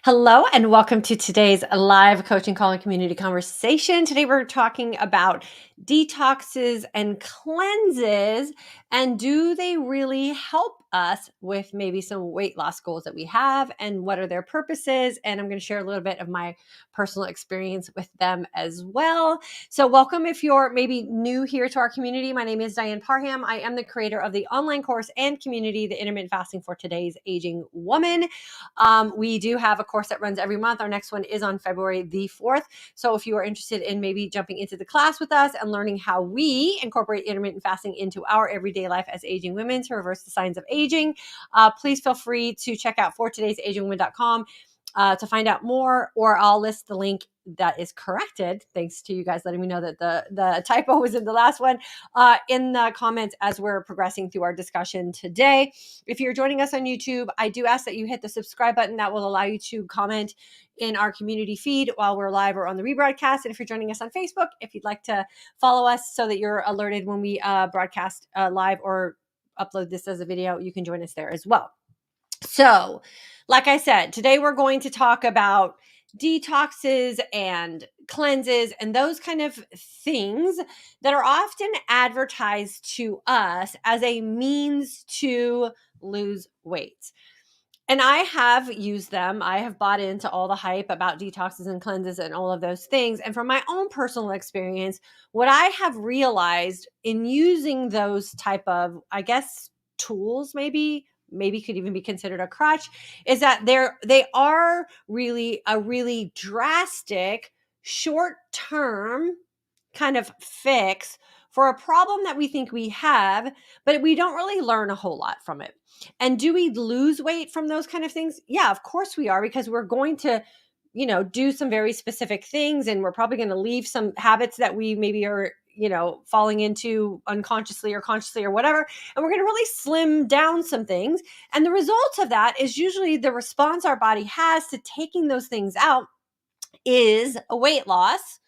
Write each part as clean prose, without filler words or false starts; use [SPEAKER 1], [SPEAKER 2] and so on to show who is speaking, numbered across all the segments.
[SPEAKER 1] Hello, and welcome to today's live coaching call and community conversation. Today, we're talking about detoxes and cleanses, and do they really help us with maybe some weight loss goals that we have, and what are their purposes? And I'm going to share a little bit of my personal experience with them as well. So, welcome if you're maybe new here to our community. My name is Diane Parham. I am the creator of the online course and community, the Intermittent Fasting for Today's Aging Woman. We do have a course that runs every month. Our next one is on February the 4th. So if you are interested in maybe jumping into the class with us and learning how we incorporate intermittent fasting into our everyday life as aging women to reverse the signs of aging, please feel free to check out fortoday'sagingwoman.com to find out more, or I'll list the link that is corrected, thanks to you guys letting me know that the typo was in the last one, in the comments as we're progressing through our discussion today. If you're joining us on YouTube, I do ask that you hit the subscribe button. That will allow you to comment in our community feed while we're live or on the rebroadcast. And if you're joining us on Facebook, if you'd like to follow us so that you're alerted when we broadcast live or upload this as a video, you can join us there as well. So, like I said, today we're going to talk about detoxes and cleanses and those kind of things that are often advertised to us as a means to lose weight. And I have used them. I have bought into all the hype about detoxes and cleanses and all of those things. And from my own personal experience, what I have realized in using those type of, I guess, tools, maybe could even be considered a crutch, is that they are really a really drastic short-term kind of fix for a problem that we think we have, but we don't really learn a whole lot from it. And do we lose weight from those kind of things? Yeah, of course we are, because we're going to, do some very specific things, and we're probably going to leave some habits that we maybe are, falling into unconsciously or consciously or whatever. And we're going to really slim down some things. And the result of that is usually the response our body has to taking those things out is a weight loss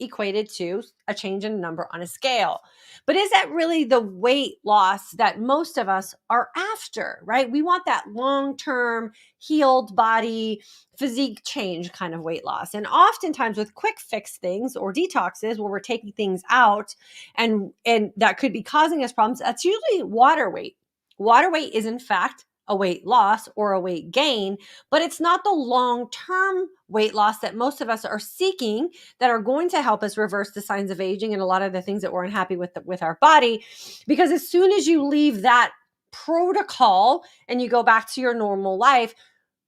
[SPEAKER 1] equated to a change in number on a scale. But is that really the weight loss that most of us are after, right? We want that long-term healed body, physique change kind of weight loss. And oftentimes with quick fix things or detoxes where we're taking things out and that could be causing us problems, that's usually water weight. Water weight is in fact a weight loss or a weight gain, but it's not the long-term weight loss that most of us are seeking that are going to help us reverse the signs of aging and a lot of the things that we're unhappy with our body. Because as soon as you leave that protocol and you go back to your normal life,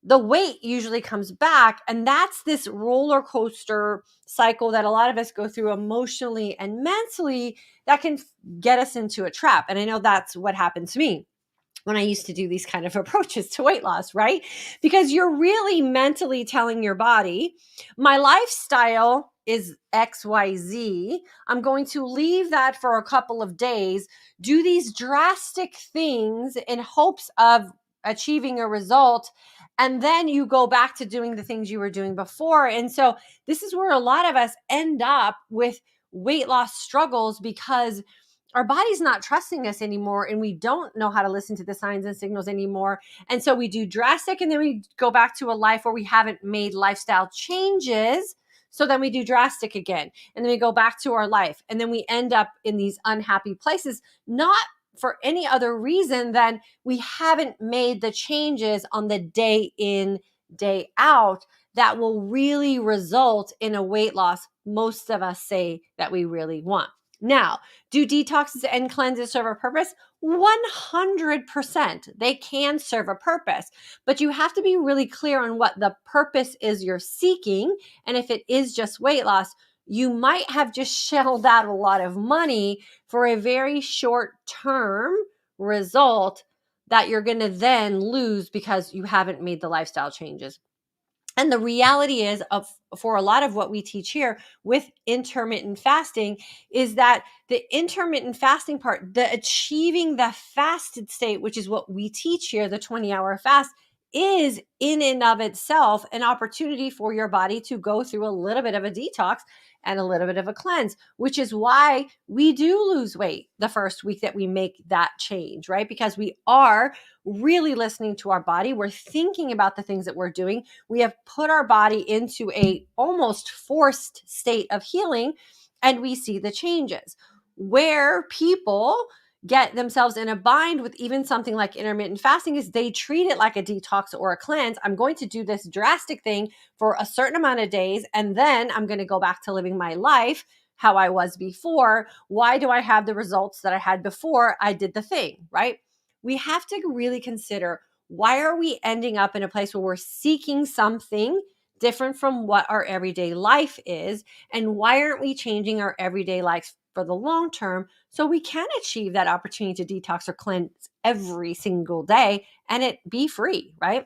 [SPEAKER 1] the weight usually comes back. And that's this roller coaster cycle that a lot of us go through emotionally and mentally that can get us into a trap. And I know that's what happened to me when I used to do these kind of approaches to weight loss, right? Because you're really mentally telling your body, my lifestyle is XYZ. I'm going to leave that for a couple of days, do these drastic things in hopes of achieving a result. And then you go back to doing the things you were doing before. And so this is where a lot of us end up with weight loss struggles, because our body's not trusting us anymore, and we don't know how to listen to the signs and signals anymore. And so we do drastic, and then we go back to a life where we haven't made lifestyle changes. So then we do drastic again, and then we go back to our life, and then we end up in these unhappy places, not for any other reason than we haven't made the changes on the day in, day out that will really result in a weight loss most of us say that we really want. Now, do detoxes and cleanses serve a purpose? 100%. They can serve a purpose, but you have to be really clear on what the purpose is you're seeking. And if it is just weight loss, you might have just shelled out a lot of money for a very short-term result that you're going to then lose because you haven't made the lifestyle changes. And the reality is, for a lot of what we teach here with intermittent fasting, is that the intermittent fasting part, the achieving the fasted state, which is what we teach here, the 20-hour fast, is in and of itself an opportunity for your body to go through a little bit of a detox and a little bit of a cleanse, which is why we do lose weight the first week that we make that change, right? Because we are really listening to our body. We're thinking about the things that we're doing. We have put our body into a almost forced state of healing, and we see the changes. Where people get themselves in a bind with even something like intermittent fasting is they treat it like a detox or a cleanse. I'm going to do this drastic thing for a certain amount of days, and then I'm going to go back to living my life how I was before. Why do I have the results that I had before I did the thing, right? We have to really consider, why are we ending up in a place where we're seeking something different from what our everyday life is? And why aren't we changing our everyday life for the long term so we can achieve that opportunity to detox or cleanse every single day and it be free, right?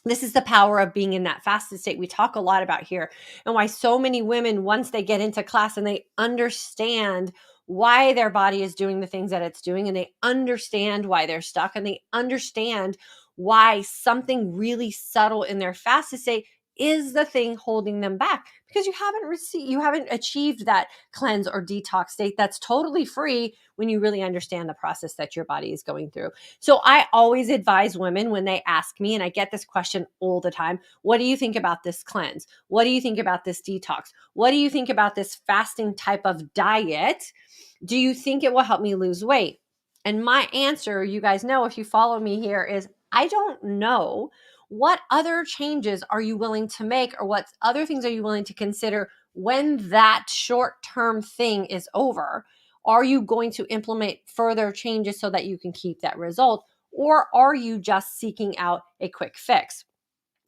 [SPEAKER 1] This is the power of being in that fasted state we talk a lot about here, and why so many women, once they get into class and they understand why their body is doing the things that it's doing, and they understand why they're stuck, and they understand why something really subtle in their fasted state is the thing holding them back, because you haven't achieved that cleanse or detox state that's totally free when you really understand the process that your body is going through. So I always advise women when they ask me, and I get this question all the time, what do you think about this cleanse? What do you think about this detox? What do you think about this fasting type of diet? Do you think it will help me lose weight? And my answer, you guys know if you follow me here, is I don't know. What other changes are you willing to make, or what other things are you willing to consider when that short-term thing is over? Are you going to implement further changes so that you can keep that result? Or are you just seeking out a quick fix?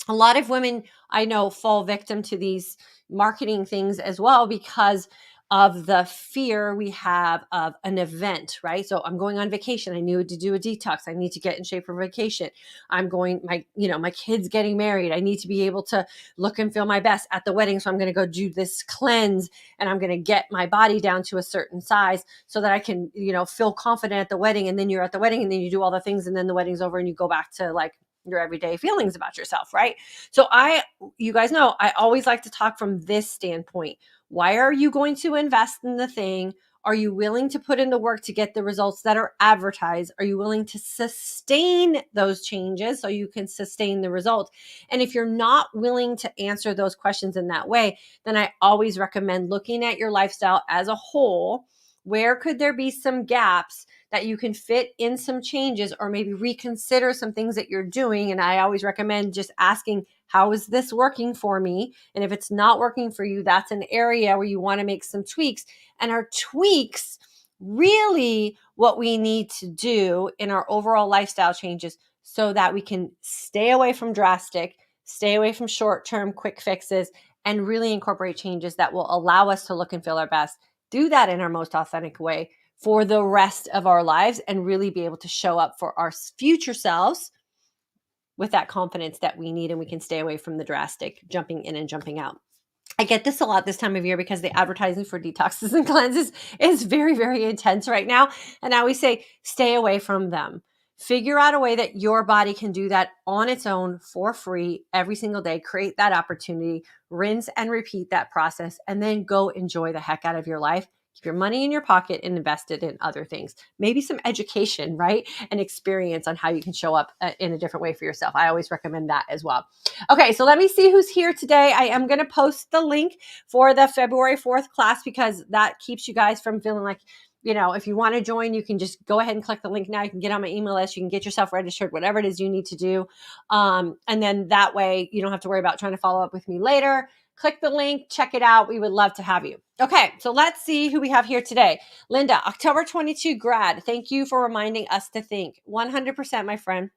[SPEAKER 1] A lot of women I know fall victim to these marketing things as well, because of the fear we have of an event, right? So I'm going on vacation. I need to do a detox. I need to get in shape for vacation. My kid's getting married. I need to be able to look and feel my best at the wedding. So I'm going to go do this cleanse, and I'm going to get my body down to a certain size so that I can, feel confident at the wedding. And then you're at the wedding, and then you do all the things, and then the wedding's over and you go back to like your everyday feelings about yourself, right? So you guys know, I always like to talk from this standpoint. Why are you going to invest in the thing? Are you willing to put in the work to get the results that are advertised? Are you willing to sustain those changes so you can sustain the result? And if you're not willing to answer those questions in that way, then I always recommend looking at your lifestyle as a whole. Where could there be some gaps that you can fit in some changes, or maybe reconsider some things that you're doing? And I always recommend just asking, how is this working for me? And if it's not working for you, that's an area where you want to make some tweaks. And our tweaks, really what we need to do in our overall lifestyle changes, so that we can stay away from drastic, stay away from short-term quick fixes, and really incorporate changes that will allow us to look and feel our best, do that in our most authentic way for the rest of our lives, and really be able to show up for our future selves with that confidence that we need, and we can stay away from the drastic jumping in and jumping out. I get this a lot this time of year because the advertising for detoxes and cleanses is very, very intense right now. And I always say, stay away from them. Figure out a way that your body can do that on its own for free every single day. Create that opportunity, rinse and repeat that process, and then go enjoy the heck out of your life. Keep your money in your pocket and invest it in other things. Maybe some education, right? And experience on how you can show up in a different way for yourself. I always recommend that as well. Okay, so let me see who's here today. I am going to post the link for the February 4th class, because that keeps you guys from feeling like, if you want to join, you can just go ahead and click the link now. You can get on my email list. You can get yourself registered, whatever it is you need to do. And then that way you don't have to worry about trying to follow up with me later. Click the link, check it out. We would love to have you. Okay, so let's see who we have here today. Linda, October 22 grad. Thank you for reminding us to think. 100%, my friend.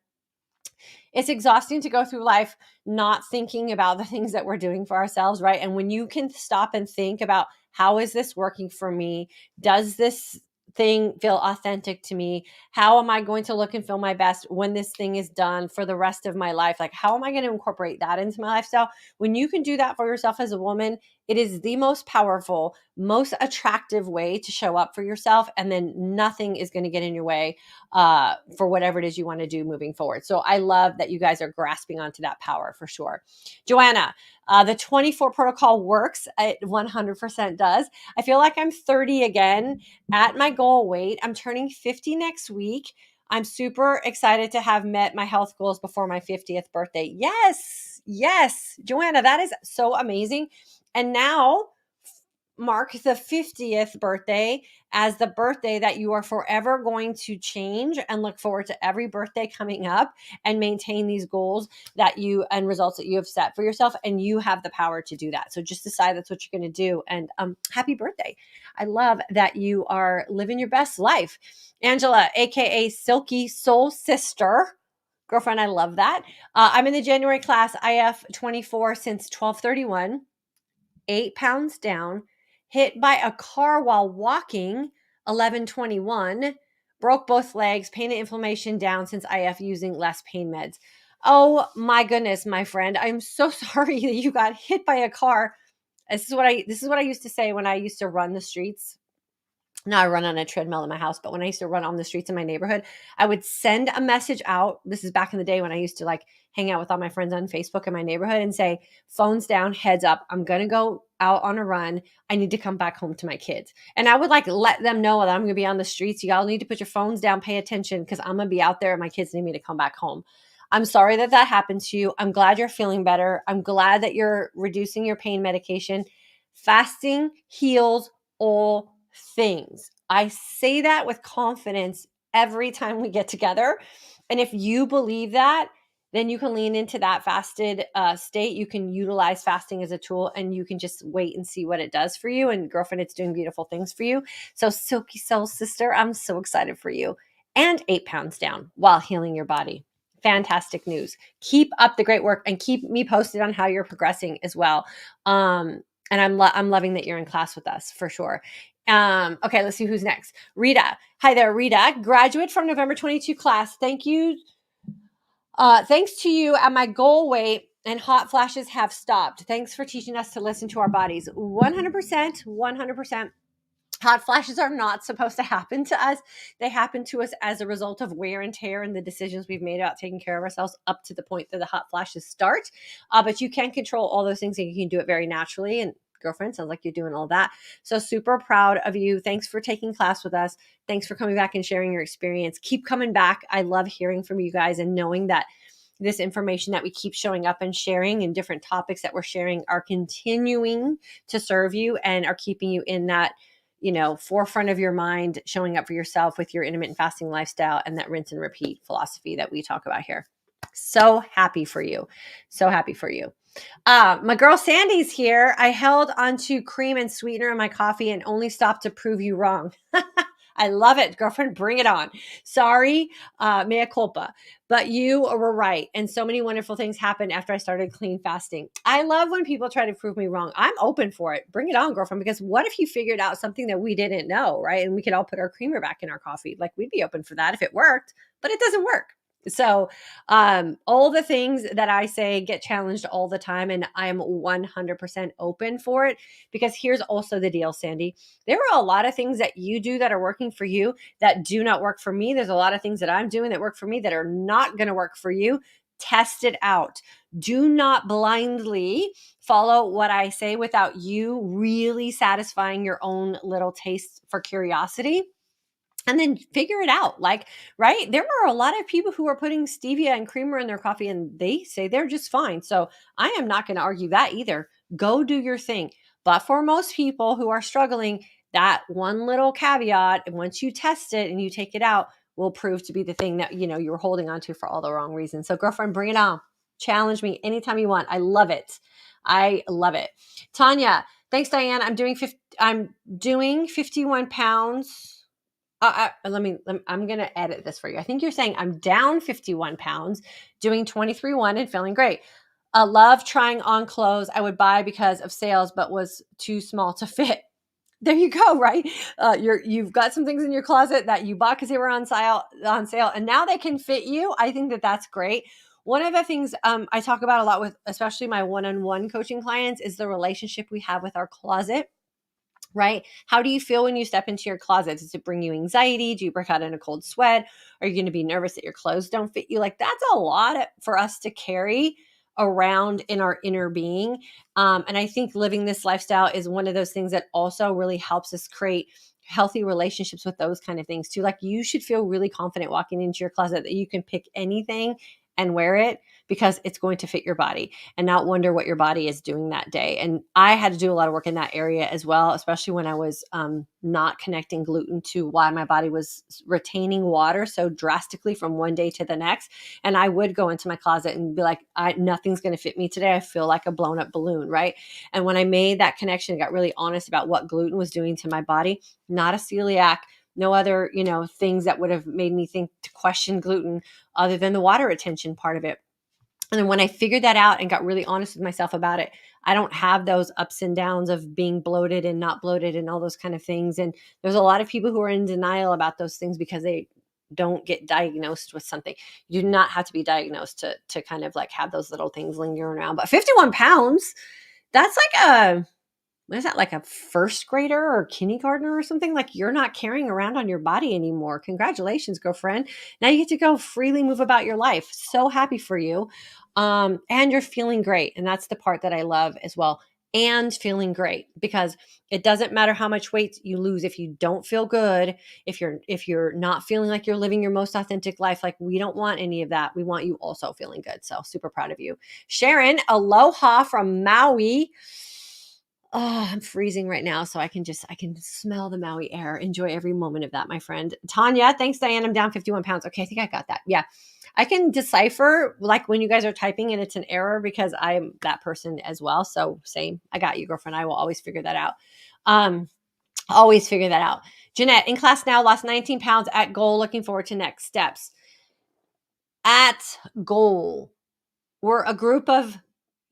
[SPEAKER 1] It's exhausting to go through life not thinking about the things that we're doing for ourselves, right? And when you can stop and think about, how is this working for me? Does this thing feel authentic to me? How am I going to look and feel my best when this thing is done for the rest of my life? Like, how am I going to incorporate that into my lifestyle? When you can do that for yourself as a woman, It is the most powerful, most attractive way to show up for yourself. And then nothing is going to get in your way for whatever it is you want to do moving forward. So I love that you guys are grasping onto that power for sure. Joanna, the 24 protocol works. It 100% does. I feel like I'm 30 again at my goal weight. I'm turning 50 next week. I'm super excited to have met my health goals before my 50th birthday. Yes, yes, Joanna, that is so amazing. And now mark the 50th birthday as the birthday that you are forever going to change, and look forward to every birthday coming up and maintain these goals that you and results that you have set for yourself. And you have the power to do that. So just decide that's what you're going to do. And happy birthday. I love that you are living your best life. Angela, AKA Silky Soul Sister. Girlfriend, I love that. I'm in the January class, IF 24 since 12/31, 8 pounds down, hit by a car while walking, 11/21, broke both legs, pain and inflammation down since IF using less pain meds. Oh my goodness, my friend. I'm so sorry that you got hit by a car. This is what I used to say when I used to run the streets. Now I run on a treadmill in my house, but when I used to run on the streets in my neighborhood, I would send a message out. This is back in the day when I used to like hang out with all my friends on Facebook in my neighborhood and say, phones down, heads up. I'm going to go out on a run. I need to come back home to my kids. And I would like let them know that I'm going to be on the streets. You all need to put your phones down, pay attention, because I'm going to be out there and my kids need me to come back home. I'm sorry that that happened to you. I'm glad you're feeling better. I'm glad that you're reducing your pain medication. Fasting heals all things. I say that with confidence every time we get together. And if you believe that, then you can lean into that fasted state. You can utilize fasting as a tool, and you can just wait and see what it does for you. And girlfriend, it's doing beautiful things for you. So Silky Soul Sister, I'm so excited for you. And 8 pounds down while healing your body. Fantastic news. Keep up the great work and keep me posted on how you're progressing as well. And I'm loving that you're in class with us for sure. Okay, let's see who's next. Rita. Hi there, Rita. Graduate from November 22 class. Thank you. Thanks to you at my goal weight and hot flashes have stopped. Thanks for teaching us to listen to our bodies. 100%, 100%. Hot flashes are not supposed to happen to us. They happen to us as a result of wear and tear and the decisions we've made about taking care of ourselves up to the point that the hot flashes start. But you can control all those things, and you can do it very naturally. And girlfriend, sounds like you're doing all that. So super proud of you. Thanks for taking class with us. Thanks for coming back and sharing your experience. Keep coming back. I love hearing from you guys and knowing that this information that we keep showing up and sharing and different topics that we're sharing are continuing to serve you and are keeping you in that, forefront of your mind, showing up for yourself with your intermittent fasting lifestyle and that rinse and repeat philosophy that we talk about here. So happy for you. So happy for you. My girl Sandy's here. I held onto cream and sweetener in my coffee and only stopped to prove you wrong. I love it, girlfriend. Bring it on. Sorry, mea culpa. But you were right. And so many wonderful things happened after I started clean fasting. I love when people try to prove me wrong. I'm open for it. Bring it on, girlfriend, because what if you figured out something that we didn't know, right? And we could all put our creamer back in our coffee. Like, we'd be open for that if it worked, but it doesn't work. So all the things that I say get challenged all the time, and I'm 100% open for it, because here's also the deal, Sandy. There are a lot of things that you do that are working for you that do not work for me. There's a lot of things that I'm doing that work for me that are not going to work for you. Test it out. Do not blindly follow what I say without you really satisfying your own little taste for curiosity. And then figure it out. Like, right? There are a lot of people who are putting stevia and creamer in their coffee and they say they're just fine. So I am not going to argue that either. Go do your thing. But for most people who are struggling, that one little caveat, and once you test it and you take it out, will prove to be the thing that, you're holding on to for all the wrong reasons. So girlfriend, bring it on. Challenge me anytime you want. I love it. I love it. Tanya, thanks, Diane. I'm doing 51 pounds. I'm going to edit this for you. I think you're saying I'm down 51 pounds, doing 23/1 and feeling great. Love trying on clothes I would buy because of sales, but was too small to fit. There you go, right? You've got some things in your closet that you bought because they were on sale, and now they can fit you. I think that that's great. One of the things I talk about a lot with, especially my one-on-one coaching clients, is the relationship we have with our closet. Right? How do you feel when you step into your closet? Does it bring you anxiety? Do you break out in a cold sweat? Are you going to be nervous that your clothes don't fit you? Like, that's a lot for us to carry around in our inner being. And I think living this lifestyle is one of those things that also really helps us create healthy relationships with those kind of things too. Like, you should feel really confident walking into your closet that you can pick anything and wear it because it's going to fit your body, and not wonder what your body is doing that day. And I had to do a lot of work in that area as well, especially when I was not connecting gluten to why my body was retaining water so drastically from one day to the next. And I would go into my closet and be like, nothing's going to fit me today. I feel like a blown up balloon, right? And when I made that connection, got really honest about what gluten was doing to my body, not a celiac, no other, things that would have made me think to question gluten other than the water retention part of it. And then when I figured that out and got really honest with myself about it, I don't have those ups and downs of being bloated and not bloated and all those kind of things. And there's a lot of people who are in denial about those things because they don't get diagnosed with something. You do not have to be diagnosed to kind of like have those little things lingering around. But 51 pounds, that's like what is that, like a first grader or kindergartner or something? Like, you're not carrying around on your body anymore. Congratulations, girlfriend. Now you get to go freely move about your life. So happy for you. And you're feeling great. And that's the part that I love as well. And feeling great, because it doesn't matter how much weight you lose if you don't feel good, if you're not feeling like you're living your most authentic life. Like, we don't want any of that. We want you also feeling good. So super proud of you. Sharon, aloha from Maui. Oh, I'm freezing right now, so I can smell the Maui air. Enjoy every moment of that, my friend. Tanya, thanks, Diane. I'm down 51 pounds. Okay, I think I got that. Yeah. I can decipher like when you guys are typing and it's an error, because I'm that person as well. So same. I got you, girlfriend. I will always figure that out. Always figure that out. Jeanette, in class now, lost 19 pounds at goal. Looking forward to next steps. At goal, we're a group of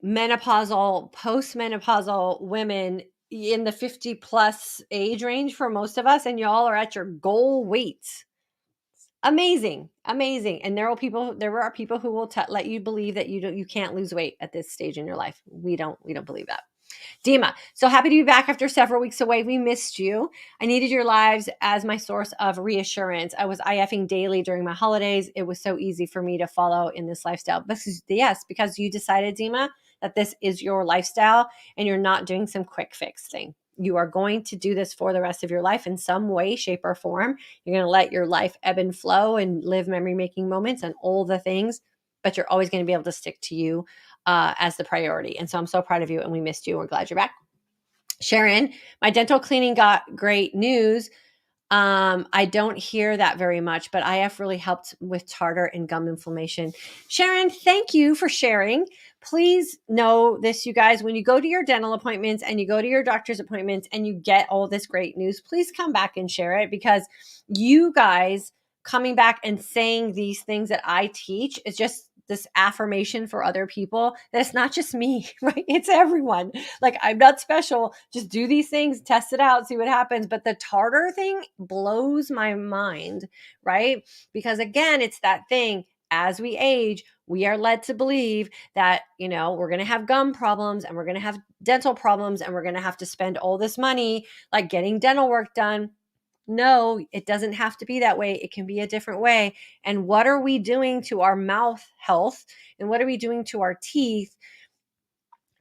[SPEAKER 1] menopausal, postmenopausal women in the 50 plus age range for most of us, and y'all are at your goal weights. Amazing. And there are people who will let you believe that you can't lose weight at this stage in your life. We don't believe that. Dima, so happy to be back after several weeks away. We missed you. I needed your lives as my source of reassurance. I was IFing daily during my holidays. It was so easy for me to follow in this lifestyle. Because you decided, Dima, that this is your lifestyle and you're not doing some quick fix thing. You are going to do this for the rest of your life in some way, shape, or form. You're going to let your life ebb and flow and live memory-making moments and all the things, but you're always going to be able to stick to you as the priority. And so I'm so proud of you, and we missed you. We're glad you're back. Sharon, my dental cleaning got great news. I don't hear that very much, but IF really helped with tartar and gum inflammation. Sharon, thank you for sharing. Please know this, you guys, when you go to your dental appointments and you go to your doctor's appointments and you get all this great news, please come back and share it, because you guys coming back and saying these things that I teach is just this affirmation for other people that it's not just me, right? It's everyone. Like, I'm not special. Just do these things, test it out, see what happens. But the tartar thing blows my mind, right? Because again, it's that thing. As we age, we are led to believe that, we're going to have gum problems and we're going to have dental problems and we're going to have to spend all this money like getting dental work done. No, it doesn't have to be that way. It can be a different way. And what are we doing to our mouth health? And what are we doing to our teeth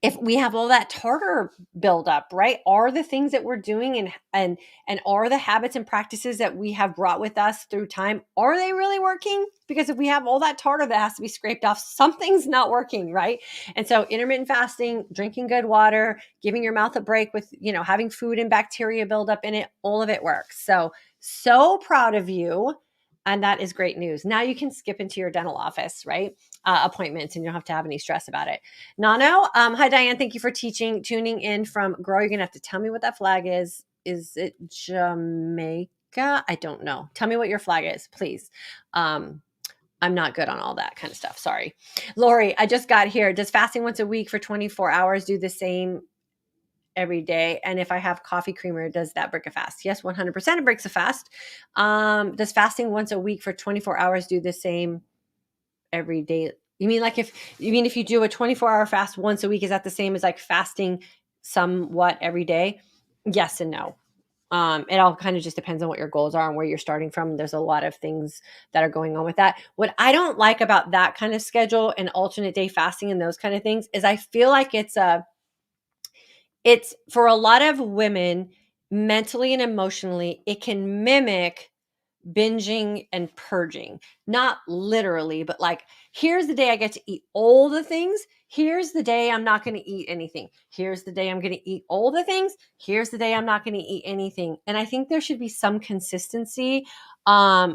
[SPEAKER 1] if we have all that tartar buildup, right? Are the things that we're doing and are the habits and practices that we have brought with us through time, are they really working? Because if we have all that tartar that has to be scraped off, something's not working, right? And so intermittent fasting, drinking good water, giving your mouth a break with, having food and bacteria buildup in it, all of it works. So proud of you. And that is great news. Now you can skip into your dental office, right? Appointments, and you don't have to have any stress about it. Nano, hi, Diane. Thank you for tuning in from Grow. You're going to have to tell me what that flag is. Is it Jamaica? I don't know. Tell me what your flag is, please. I'm not good on all that kind of stuff. Sorry. Lori, I just got here. Does fasting once a week for 24 hours do the same every day? And if I have coffee creamer, does that break a fast? Yes, 100% it breaks a fast. Does fasting once a week for 24 hours do the same every day? You mean if you do a 24-hour fast once a week, is that the same as like fasting somewhat every day? Yes and no. It all kind of just depends on what your goals are and where you're starting from. There's a lot of things that are going on with that. What I don't like about that kind of schedule and alternate day fasting and those kind of things is I feel like it's for a lot of women, mentally and emotionally, it can mimic binging and purging. Not literally, but like, here's the day I get to eat all the things. Here's the day I'm not going to eat anything. Here's the day I'm going to eat all the things. Here's the day I'm not going to eat anything. And I think there should be some consistency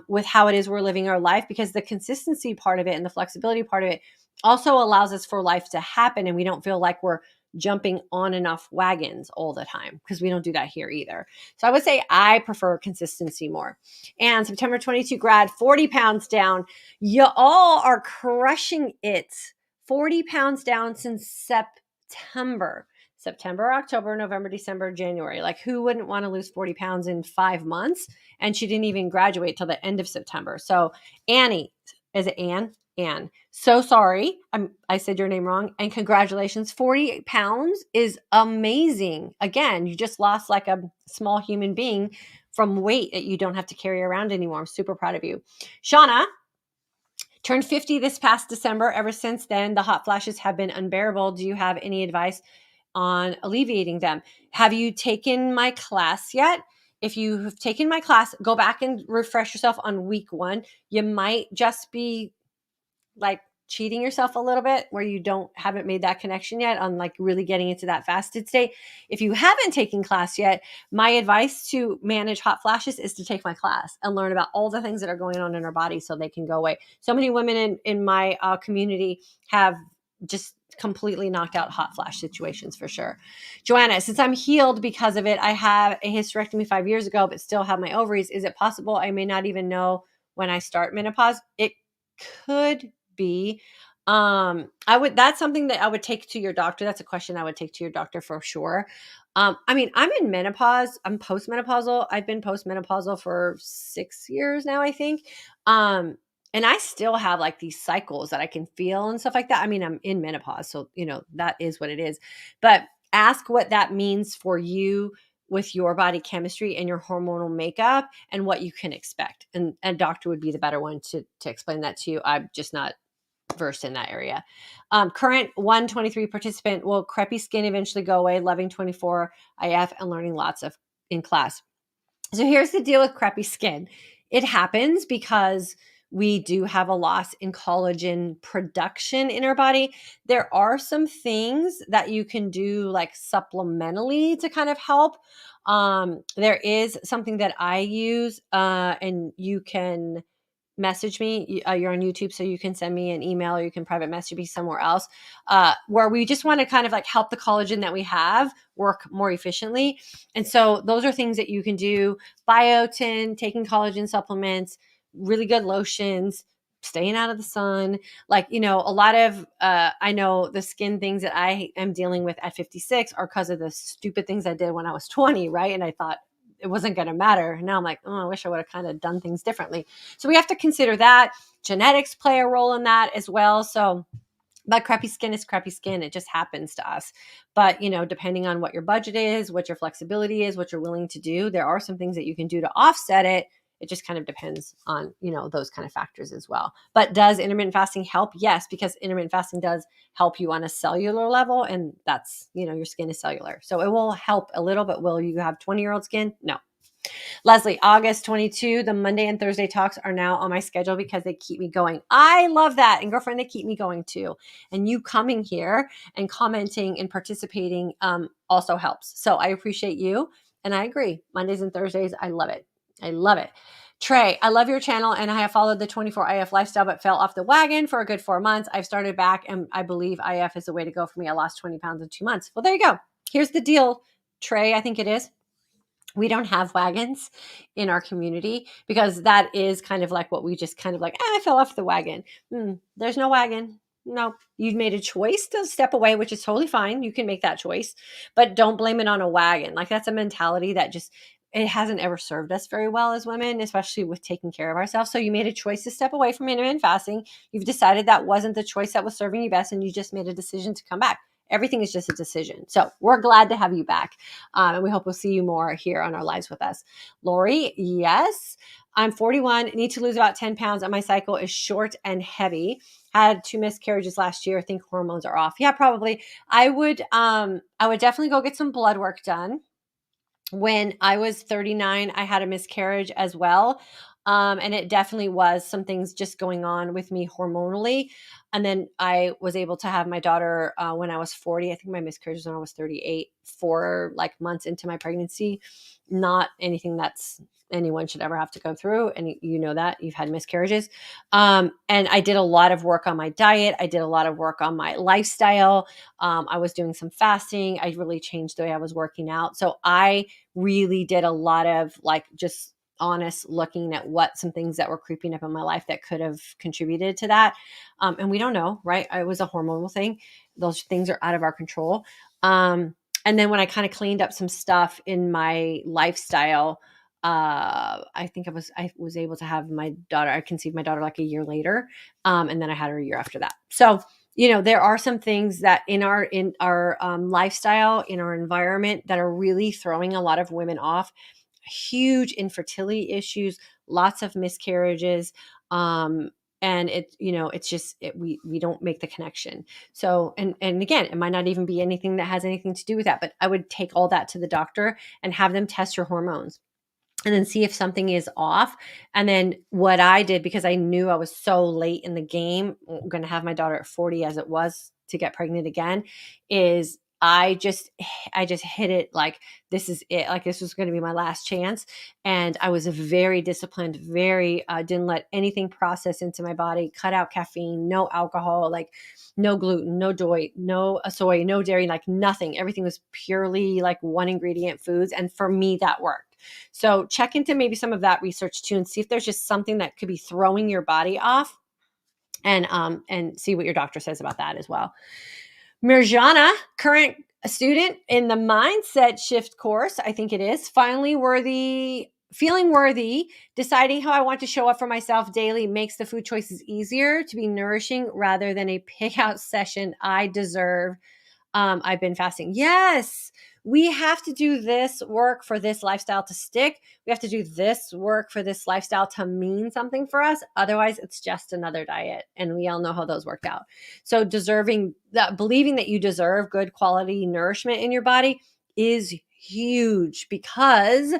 [SPEAKER 1] with how it is we're living our life, because the consistency part of it and the flexibility part of it also allows us for life to happen, and we don't feel like we're jumping on and off wagons all the time, because we don't do that here either. So I would say I prefer consistency more. And September 22 grad, 40 pounds down. You all are crushing it. 40 pounds down since September. September, October, November, December, January. Like, who wouldn't want to lose 40 pounds in 5 months? And she didn't even graduate till the end of September. So Annie, is it Ann? Ann. So sorry. I said your name wrong. And congratulations. 40 pounds is amazing. Again, you just lost like a small human being from weight that you don't have to carry around anymore. I'm super proud of you. Shauna turned 50 this past December. Ever since then, the hot flashes have been unbearable. Do you have any advice on alleviating them? Have you taken my class yet? If you have taken my class, go back and refresh yourself on week 1. You might just be like cheating yourself a little bit where you haven't made that connection yet on like really getting into that fasted state. If you haven't taken class yet, my advice to manage hot flashes is to take my class and learn about all the things that are going on in our body so they can go away. So many women in my community have just completely knocked out hot flash situations for sure. Joanna, since I'm healed because of it, I have a hysterectomy 5 years ago, but still have my ovaries. Is it possible I may not even know when I start menopause? It could be. That's something that I would take to your doctor. That's a question I would take to your doctor for sure. I'm in menopause. I'm postmenopausal. I've been postmenopausal for 6 years now, I think. And I still have like these cycles that I can feel and stuff like that. I'm in menopause, so that is what it is. But ask what that means for you with your body chemistry and your hormonal makeup and what you can expect. And a doctor would be the better one to explain that to you. I'm just not versed in that area. Current 123 participant, will crepey skin eventually go away? Loving 24 IF and learning lots of in class. So here's the deal with crepey skin. It happens because we do have a loss in collagen production in our body. There are some things that you can do like supplementally to kind of help. There is something that I use, and you can message me. You're on YouTube, so you can send me an email or you can private message me somewhere else, where we just want to kind of like help the collagen that we have work more efficiently. And so those are things that you can do. Biotin, taking collagen supplements, really good lotions, staying out of the sun. Like, a lot of, I know the skin things that I am dealing with at 56 are because of the stupid things I did when I was 20, right? And I thought it wasn't going to matter. Now I'm like, oh, I wish I would have kind of done things differently. So we have to consider that. Genetics play a role in that as well. So, but crappy skin is crappy skin. It just happens to us. But, depending on what your budget is, what your flexibility is, what you're willing to do, there are some things that you can do to offset it. It just kind of depends on, those kind of factors as well. But does intermittent fasting help? Yes, because intermittent fasting does help you on a cellular level. And that's, your skin is cellular. So it will help a little, but will you have 20-year-old skin? No. Leslie, August 22, the Monday and Thursday talks are now on my schedule because they keep me going. I love that. And girlfriend, they keep me going too. And you coming here and commenting and participating also helps. So I appreciate you. And I agree. Mondays and Thursdays, I love it. I love it. Trey, I love your channel and I have followed the 24 IF lifestyle, but fell off the wagon for a good 4 months. I've started back and I believe IF is the way to go for me. I lost 20 pounds in 2 months. Well, there you go. Here's the deal, Trey, I think it is. We don't have wagons in our community because that is kind of like what we just kind of like, I fell off the wagon. There's no wagon. No, you've made a choice to step away, which is totally fine. You can make that choice, but don't blame it on a wagon. Like that's a mentality that just it hasn't ever served us very well as women, especially with taking care of ourselves. So you made a choice to step away from intermittent fasting. You've decided that wasn't the choice that was serving you best, and you just made a decision to come back. Everything is just a decision. So we're glad to have you back. And we hope we'll see you more here on Our Lives with Us. Lori, yes. I'm 41, need to lose about 10 pounds, and my cycle is short and heavy. Had 2 miscarriages last year. I think hormones are off. Yeah, probably. I would definitely go get some blood work done. When I was 39, I had a miscarriage as well. And it definitely was some things just going on with me hormonally. And then I was able to have my daughter when I was 40. I think my miscarriage was when I was 38, 4 like months into my pregnancy. Not anything that's anyone should ever have to go through. And you know that you've had miscarriages. And I did a lot of work on my diet. I did a lot of work on my lifestyle. I was doing some fasting. I really changed the way I was working out. So I really did a lot of like just honest looking at what some things that were creeping up in my life that could have contributed to that. And we don't know, right? It was a hormonal thing. Those things are out of our control. And then when I kind of cleaned up some stuff in my lifestyle, I think I was able to have my daughter. I conceived my daughter like a year later. And then I had her a year after that. So, there are some things that in our lifestyle, in our environment that are really throwing a lot of women off. Huge infertility issues, lots of miscarriages. And it's just, we don't make the connection. So, and again, it might not even be anything that has anything to do with that, but I would take all that to the doctor and have them test your hormones and then see if something is off. And then what I did, because I knew I was so late in the game, I'm going to have my daughter at 40 as it was to get pregnant again, is I just hit it like, this is it. Like this was going to be my last chance. And I was very disciplined, didn't let anything process into my body, cut out caffeine, no alcohol, like no gluten, no soy, no dairy, like nothing. Everything was purely like 1 ingredient foods. And for me, that worked. So check into maybe some of that research too, and see if there's just something that could be throwing your body off, and see what your doctor says about that as well. Mirjana, current student in the mindset shift course, I think it is, feeling worthy, deciding how I want to show up for myself daily makes the food choices easier to be nourishing rather than a pick out session I deserve. I've been fasting. Yes, we have to do this work for this lifestyle to stick. We have to do this work for this lifestyle to mean something for us. Otherwise, it's just another diet. And we all know how those worked out. So believing that you deserve good quality nourishment in your body is huge, because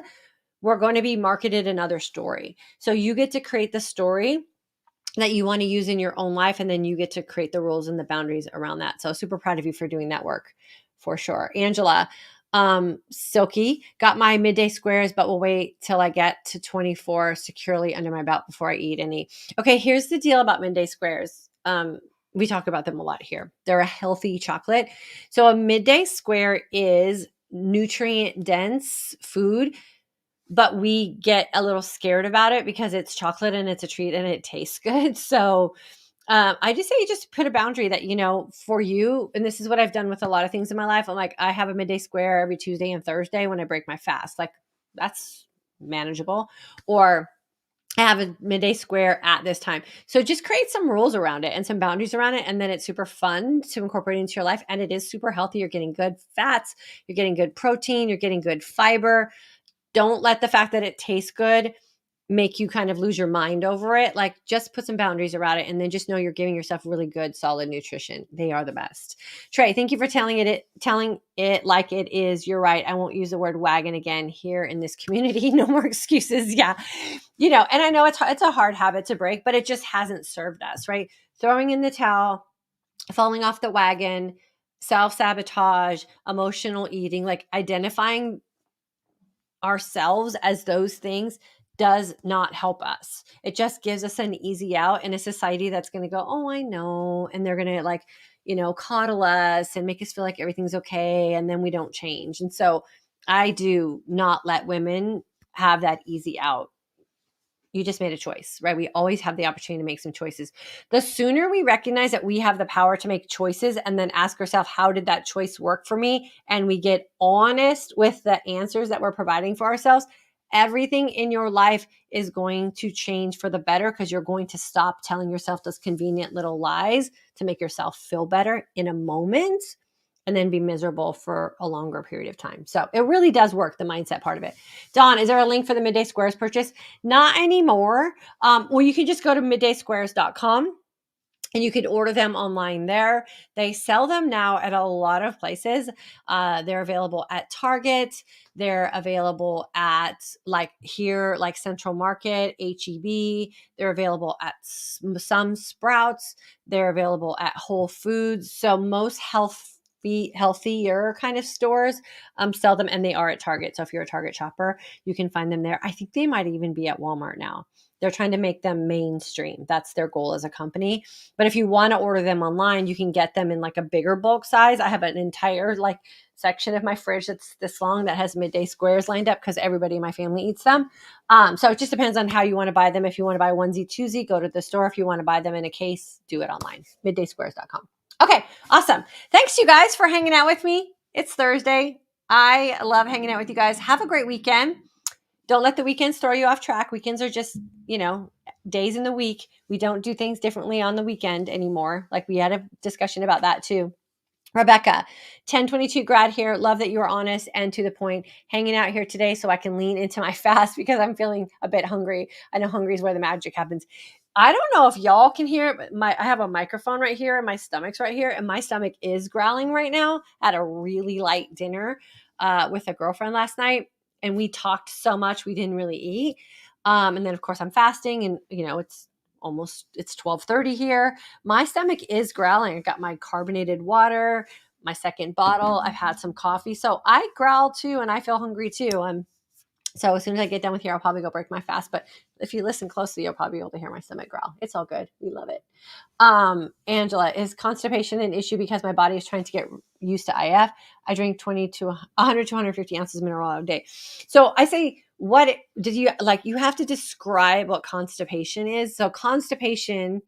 [SPEAKER 1] we're going to be marketed another story. So you get to create the story that you want to use in your own life, and then you get to create the rules and the boundaries around that. So super proud of you for doing that work, for sure. Angela, Silky, got my midday squares, but will wait till I get to 24 securely under my belt before I eat any. Okay, here's the deal about midday squares. We talk about them a lot here. They're a healthy chocolate. So a midday square is nutrient dense food, but we get a little scared about it because it's chocolate and it's a treat and it tastes good. So I just say just put a boundary that, for you, and this is what I've done with a lot of things in my life. I'm like, I have a midday square every Tuesday and Thursday when I break my fast. Like that's manageable. Or I have a midday square at this time. So just create some rules around it and some boundaries around it. And then it's super fun to incorporate into your life. And it is super healthy. You're getting good fats. You're getting good protein. You're getting good fiber. Don't let the fact that it tastes good make you kind of lose your mind over it. Like just put some boundaries around it, and then just know you're giving yourself really good, solid nutrition. They are the best. Trey, thank you for telling it like it is. You're right. I won't use the word wagon again here in this community. No more excuses. Yeah. And I know it's a hard habit to break, but it just hasn't served us, right? Throwing in the towel, falling off the wagon, self-sabotage, emotional eating, like identifying ourselves as those things does not help us. It just gives us an easy out in a society that's going to go, oh, I know. And they're going to coddle us and make us feel like everything's okay. And then we don't change. And so I do not let women have that easy out. You just made a choice, right? We always have the opportunity to make some choices. The sooner we recognize that we have the power to make choices and then ask ourselves, how did that choice work for me? And we get honest with the answers that we're providing for ourselves, everything in your life is going to change for the better because you're going to stop telling yourself those convenient little lies to make yourself feel better in a moment and then be miserable for a longer period of time. So it really does work, the mindset part of it. Dawn, is there a link for the Midday Squares purchase? Not anymore. Well, you can just go to middaysquares.com and you can order them online there. They sell them now at a lot of places. They're available at Target. They're available at like Central Market, HEB. They're available at some Sprouts. They're available at Whole Foods. So most healthier kind of stores sell them, and they are at Target. So if you're a Target shopper, you can find them there. I think they might even be at Walmart now. They're trying to make them mainstream. That's their goal as a company. But if you want to order them online, you can get them in like a bigger bulk size. I have an entire like section of my fridge that's this long that has Midday Squares lined up because everybody in my family eats them. So it just depends on how you want to buy them. If you want to buy onesie, twosie, go to the store. If you want to buy them in a case, do it online. middaysquares.com. Okay, awesome. Thanks, you guys, for hanging out with me. It's Thursday. I love hanging out with you guys. Have a great weekend. Don't let the weekends throw you off track. Weekends are just, days in the week. We don't do things differently on the weekend anymore. Like we had a discussion about that too. Rebecca, 1022 grad here. Love that you are honest and to the point, hanging out here today so I can lean into my fast because I'm feeling a bit hungry. I know hungry is where the magic happens. I don't know if y'all can hear it, but I have a microphone right here and my stomach's right here, and my stomach is growling right now. I had a really light dinner with a girlfriend last night, and we talked so much we didn't really eat. And then of course I'm fasting, and it's 12:30 here. My stomach is growling. I got my carbonated water, my second bottle. I've had some coffee, so I growl too, and I feel hungry too. So as soon as I get done with here, I'll probably go break my fast. But if you listen closely, you'll probably be able to hear my stomach growl. It's all good. We love it. Angela, is constipation an issue because my body is trying to get used to IF? I drink 100 to 150 ounces of mineral water a day. So I say, you have to describe what constipation is. So constipation,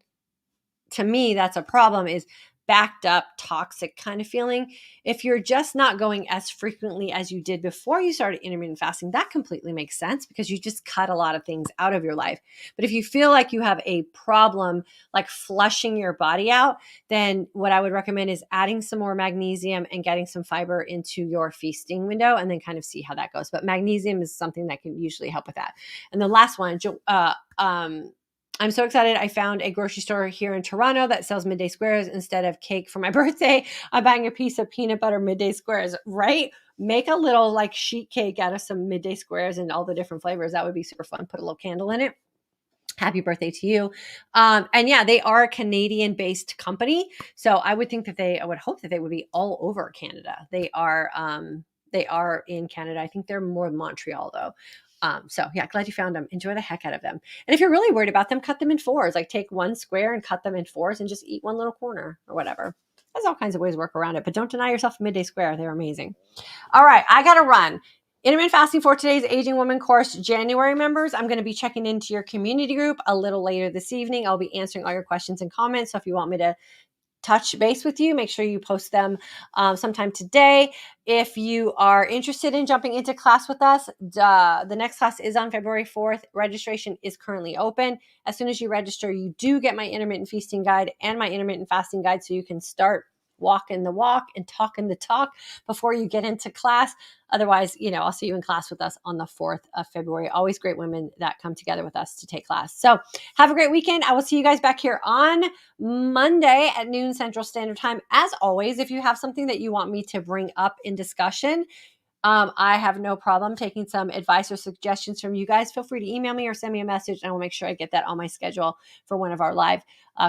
[SPEAKER 1] to me, that's a problem, is backed up, toxic kind of feeling. If you're just not going as frequently as you did before you started intermittent fasting, that completely makes sense because you just cut a lot of things out of your life. But if you feel like you have a problem, like flushing your body out, then what I would recommend is adding some more magnesium and getting some fiber into your feasting window, and then kind of see how that goes. But magnesium is something that can usually help with that. And the last one, I'm so excited. I found a grocery store here in Toronto that sells Midday Squares instead of cake for my birthday. I'm buying a piece of peanut butter Midday Squares, right? Make a little like sheet cake out of some Midday Squares and all the different flavors. That would be super fun. Put a little candle in it. Happy birthday to you. And yeah, they are a Canadian-based company. So I would hope that they would be all over Canada. They are in Canada. I think they're more Montreal though. So yeah, glad you found them. Enjoy the heck out of them. And if you're really worried about them, cut them in fours. Like take one square and cut them in fours and just eat one little corner or whatever. There's all kinds of ways to work around it, but don't deny yourself a Midday Square. They're amazing. All right, I got to run. Intermittent fasting for today's Aging Woman course January members. I'm going to be checking into your community group a little later this evening. I'll be answering all your questions and comments. So if you want me to touch base with you, make sure you post them sometime today. If you are interested in jumping into class with us, the next class is on February 4th. Registration is currently open. As soon as you register, you do get my intermittent feasting guide and my intermittent fasting guide, so you can start walking the walk and talking the talk before you get into class. Otherwise, I'll see you in class with us on the 4th of February. Always great women that come together with us to take class. So have a great weekend. I will see you guys back here on Monday at noon Central Standard Time. As always, if you have something that you want me to bring up in discussion, I have no problem taking some advice or suggestions from you guys. Feel free to email me or send me a message, and I will make sure I get that on my schedule for one of our live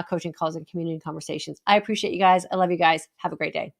[SPEAKER 1] coaching calls and community conversations. I appreciate you guys. I love you guys. Have a great day.